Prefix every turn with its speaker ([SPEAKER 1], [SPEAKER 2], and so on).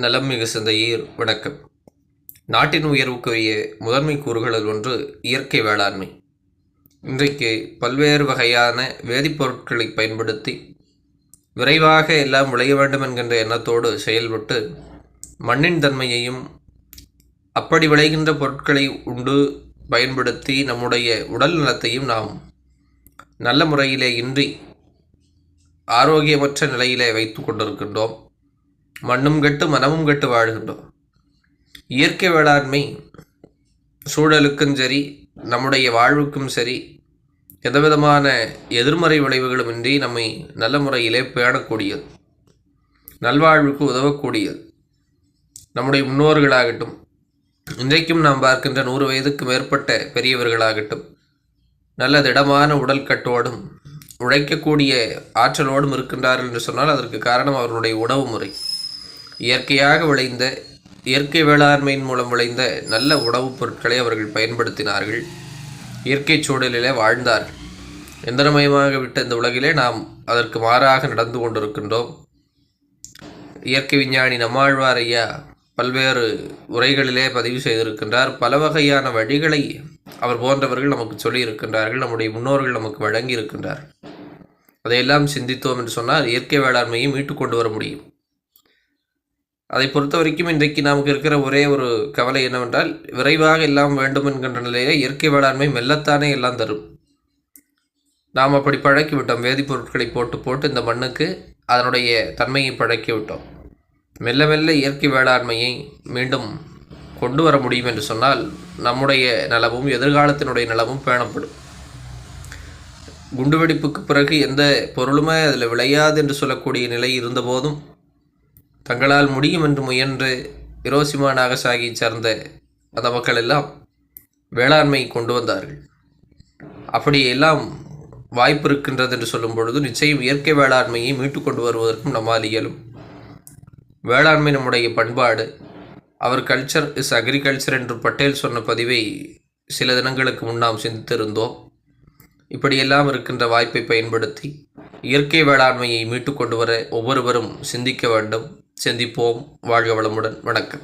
[SPEAKER 1] நலம் மிகு சிந்தையீர் வணக்கம். நாட்டின் உயர்வுக்குரிய முதன்மை கூறுகளில் ஒன்று இயற்கை வேளாண்மை. இன்றைக்கு பல்வேறு வகையான வேதிப்பொருட்களை பயன்படுத்தி விரைவாக எல்லாம் விளைய வேண்டும் என்கின்ற எண்ணத்தோடு செயல்பட்டு மண்ணின் தன்மையையும் அப்படி விளைகின்ற பொருட்களை உண்டு பயன்படுத்தி நம்முடைய உடல் நலத்தையும் நாம் நல்ல முறையிலே இன்றி ஆரோக்கியமற்ற நிலையிலே வைத்து கொண்டிருக்கின்றோம். மண்ணும் கெட்டு மனமும் கெட்டு வாழ்கின்றோம். இயற்கை வேளாண்மை சூழலுக்கும் சரி, நம்முடைய வாழ்வுக்கும் சரி, எந்தவிதமான எதிர்மறை விளைவுகளும் இன்றி நம்மை நல்ல முறையிலே பேணக்கூடியது, நல்வாழ்வுக்கு உதவக்கூடியது. நம்முடைய முன்னோர்களாகட்டும், இன்றைக்கும் நாம் பார்க்கின்ற 100 வயதுக்கு மேற்பட்ட பெரியவர்களாகட்டும், நல்ல திடமான உடல் கட்டோடும் உழைக்கக்கூடிய ஆற்றலோடும் இருக்கின்றார்கள் என்று சொன்னால் அதற்கு காரணம் அவர்களுடைய உணவு முறை. இயற்கையாக விளைந்த, இயற்கை வேளாண்மையின் மூலம் விளைந்த நல்ல உணவுப் பொருட்களை அவர்கள் பயன்படுத்தினார்கள். இயற்கை சூழலிலே வாழ்ந்தார்கள். எந்திரமயமாக விட்ட இந்த உலகிலே நாம் அதற்கு மாறாக நடந்து கொண்டிருக்கின்றோம். இயற்கை விஞ்ஞானி நம்மாழ்வார் ஐயா பல்வேறு உரைகளிலே பதிவு செய்திருக்கின்றார். பல வகையான வழிகளை அவர் போன்றவர்கள் நமக்கு சொல்லியிருக்கின்றார்கள். நம்முடைய முன்னோர்கள் நமக்கு வழங்கி இருக்கின்றார். அதையெல்லாம் சிந்தித்தோம் என்று சொன்னால் இயற்கை வேளாண்மையை மீட்டு கொண்டு வர முடியும். அதை பொறுத்த வரைக்கும் இன்றைக்கு நமக்கு இருக்கிற ஒரே ஒரு கவலை என்னவென்றால், விரைவாக எல்லாம் வேண்டும் என்கின்ற நிலையிலே இயற்கை வேளாண்மை மெல்லத்தானே எல்லாம் தரும். நாம் அப்படி பழக்கிவிட்டோம். வேதிப்பொருட்களை போட்டு போட்டு இந்த மண்ணுக்கு அதனுடைய தன்மையை பழக்கிவிட்டோம். மெல்ல மெல்ல இயற்கை வேளாண்மையை மீண்டும் கொண்டு வர முடியும் என்று சொன்னால் நம்முடைய நலமும் எதிர்காலத்தினுடைய நலமும் பேணப்படும். குண்டுவெடிப்புக்கு பிறகு எந்த பொருளுமே அதில் விளையாது என்று சொல்லக்கூடிய நிலை இருந்தபோதும் தங்களால் முடியும் என்று முயன்று ஹிரோஷிமா நாகசாகியை சார்ந்த அந்த மக்கள் எல்லாம் வேளாண்மை கொண்டு வந்தார்கள். அப்படியெல்லாம் வாய்ப்பு இருக்கின்றது என்று சொல்லும் பொழுது நிச்சயம் இயற்கை வேளாண்மையை மீட்டு கொண்டு வருவதற்கும் நம்மால் இயலும். வேளாண்மை நம்முடைய பண்பாடு. அவர் கல்ச்சர் இஸ் அக்ரிகல்ச்சர் என்று பட்டேல் சொன்ன பதிவை சில தினங்களுக்கு முன் நாம் சிந்தித்திருந்தோம். இப்படியெல்லாம் இருக்கின்ற வாய்ப்பை பயன்படுத்தி இயற்கை வேளாண்மையை மீட்டு கொண்டு வர ஒவ்வொருவரும் சிந்திக்க வேண்டும். சிந்திப்போம். வாழ்க வளமுடன். வணக்கம்.